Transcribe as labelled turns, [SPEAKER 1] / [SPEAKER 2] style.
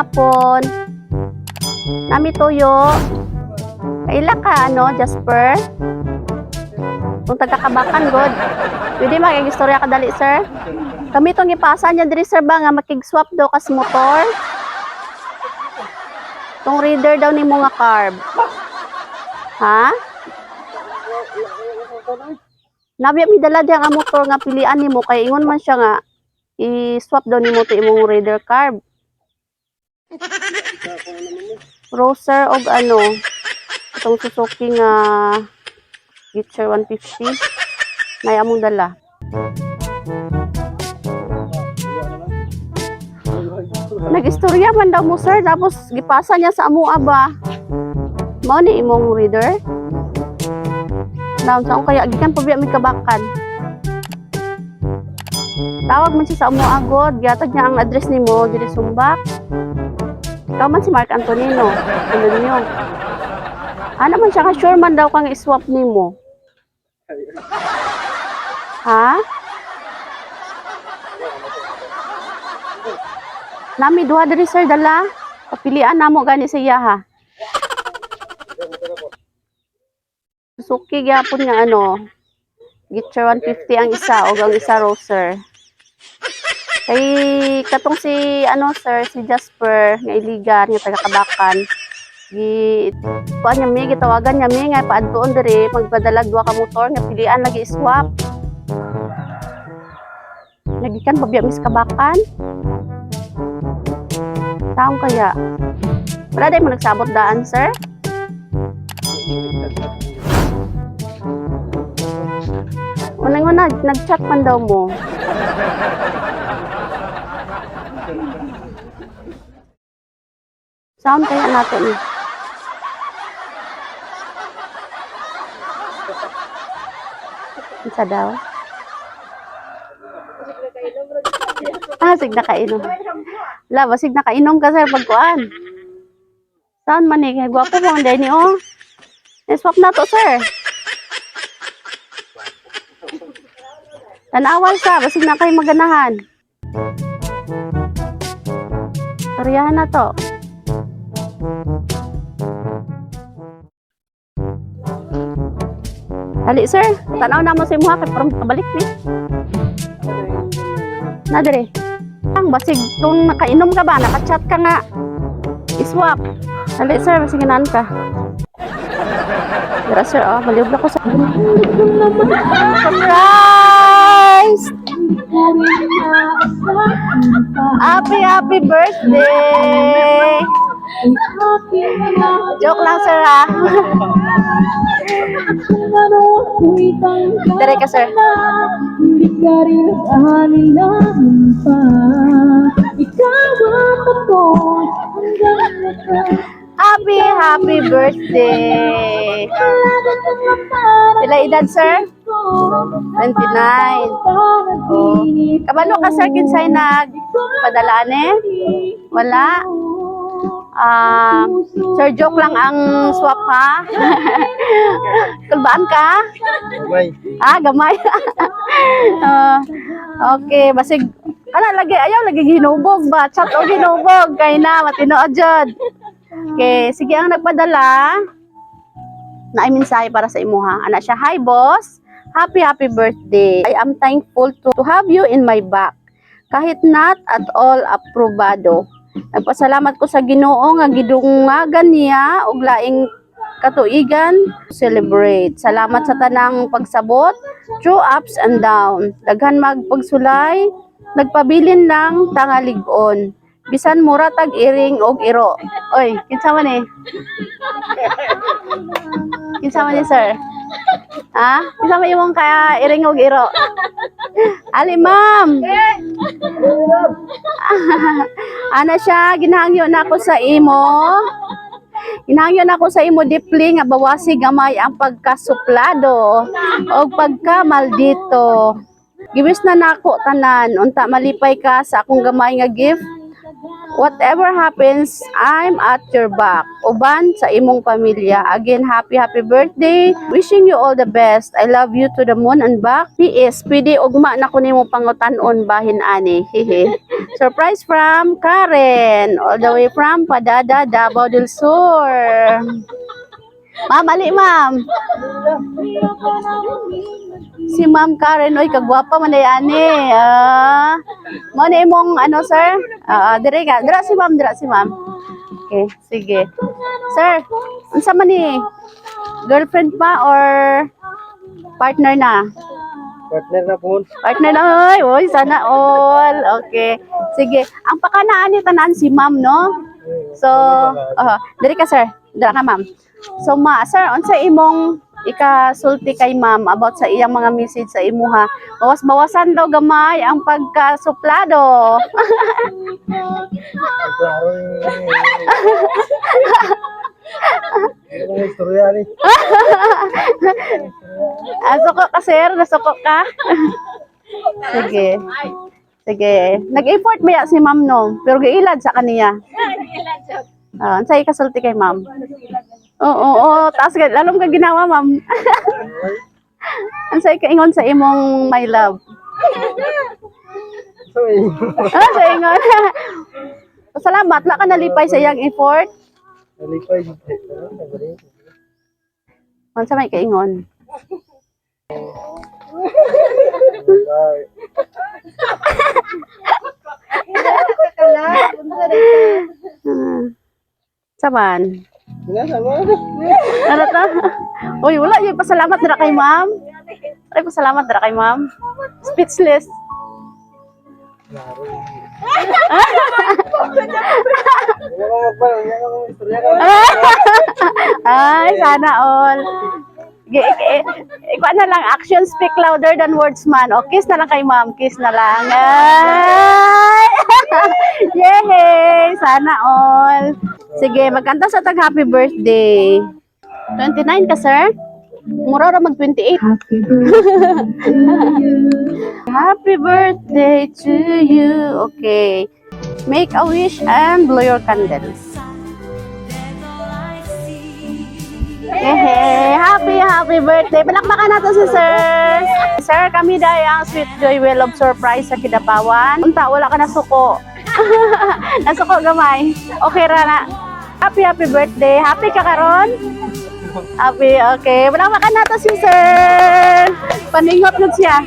[SPEAKER 1] hapon. Nami tuyo. Kaila ka, Jasper? Kung taga-Kabakan, God. Pwede mag-istorya ka dali, sir? Kami itong ipasa niya diri, sir, ba nga makig-swap daw kas motor? Itong reader daw ni mo nga carb. Ha? Nabi mi dala diya nga motor nga pilian nimo kay ingon man siya nga i-swap daw nimo to imong reader carb. Roser og itong Suzuki nga Gitcher 150 may among dala. Nag-istorya man daw mo, sir, tapos gipasa niya sa amo ba. Mao ni imong reader? Naon sa kaya gikan pa biya mi Kabakan. Tawag man siya sa amo agod, gihatag niya ang address nimo diri Sumbak. Ikaw man si Mark Antonino, ano niyo? Ano man siya ka sure man daw kang i-swap nimo? Ha? Nami duha diri, sir, dala. Papilian namo gani sa iya, ha. Suzuki gyapon nga Gitcher 150 ang isa o ang isa Roser. Kay katong si sir, si Jasper nga iligan nga taga Kabakan. Kuan niya mi gitawagan niya mi nga paadtuon diri magpadalag duha ka motor nga pilian lagi swap. Nagikan pa biya mis Kabakan. Saan kaya? Wala day mo nagsabot daan, sir? Unang-una, nag-chat man daw mo. Saan kaya nato ni? Isa daw? Sig nakainom. Basig nakainom ka, sir, pagkuan. Saan man eh? Gwapo mo ang Denny, oh. I-swap na to, sir. Tanawal ka, basig na kayo maganahan. Soryahan na to. Dali, sir. Tanaw na mo sa imuha, kaya parang kabalik ni. Nadire. Ang basig kung nakainom ka ba, nakachat ka nga. I-swap. Dali, sir, basig ganahan ka. Tira, sir, maliwag ako sa... Surprise! Happy birthday! Joke lang, sir, ha? Dari ka, sir. Happy birthday! Pila edad, sir? 29. Oh. Kabalo ka, sir, kinsay nagpadala ni? Wala? Sir, joke lang ang swap, ha? Kulbaan ka?
[SPEAKER 2] Gamay.
[SPEAKER 1] Gamay. Okay, basig ayaw lagi ginubog ba? Chat o ginubog kay na matino adjud. Okay, sige ang nagpadala. Naay mensahe para sa imuha. Ana siya, hi boss. Happy birthday. I am thankful to have you in my back. Kahit not at all aprobado. Nagpasalamat ko sa Ginoo nga gidungagan niya og laing katuigan celebrate. Salamat sa tanang pagsabot through ups and down. Daghan magpagsulay, nagpabilin lang tangalig-on. Bisan mura tag iring og iro. Oy, kinsa man ni? Kinsa man ni, sir? Ha? Kinsa man imong ka iring og iro? Ali, ma'am. Ana siya, ginahangyo na ako sa imo. Ginahangyo na ako sa imo deeply nga bawasi gamay ang pagkasuplado o pagkamaldito. Giwis na nako tanan unta malipay ka sa akong gamay nga gift. Whatever happens, I'm at your back. Uban sa imong pamilya. Again, happy birthday. Wishing you all the best. I love you to the moon and back. PS, pwede ugma na ko nimo pangutanon bahin ani. Hehe. Surprise from Karen. All the way from Padada, Davao del Sur. Ma'am, ali ma'am. Si Ma'am Karen, oy, kagwapa man ani. Mo na imong ano, sir? Dire ka. Dira si Ma'am, dira si Ma'am. Okay, sige. Sir, unsa man ni? Girlfriend pa or partner na?
[SPEAKER 2] Partner na po.
[SPEAKER 1] Partner na, oy, sana all. Okay. Sige. Ang pakanaan ni tanan si Ma'am, no? So, dire ka, sir. Dira ka, Ma'am. So, sir, unsa imong ikasulti kay Ma'am about sa iyang mga message sa imuha? Bawas-bawasan daw gamay ang pagkasuplado.
[SPEAKER 2] Klaro yung istorya ni.
[SPEAKER 1] Suko ka, sir? Nasuko ka? Sige. Sige. Nag-effort ba si Ma'am, no? Pero giilad sa kaniya. Unsay ikasulti kay Ma'am? Oo. Taas ka, lalong ka ginawa, Ma'am. Unsay kaingon sa imong my love? Sa ingon. Salamat, la ka nalipay sa iyang effort.
[SPEAKER 2] Nalipay.
[SPEAKER 1] Unsa may kaingon? Saban. Ano to? Uy, wala yung pasalamat dira kay Ma'am. Ay, pasalamat dira kay Ma'am. Speechless. Ay, sana all. Ikaw na lang, action speak louder than words man. O, kiss na lang kay Ma'am, kiss na lang. Ay! Yay! Sana all. Sige, magkanta sa tag happy birthday. 29 ka, sir? Mura ra mag 28. Happy birthday to you. Okay. Make a wish and blow your candles. Happy birthday. Palakpakan natin si sir. Sir, kami dahil ang Sweet Joy Well of Surprise sa Kidapawan. Unta, wala ka nasuko. Nasuko gamay. Okay ra na. Happy birthday. Happy ka karon? Happy, okay. Palakpakan natin si sir. Paningot nun siya.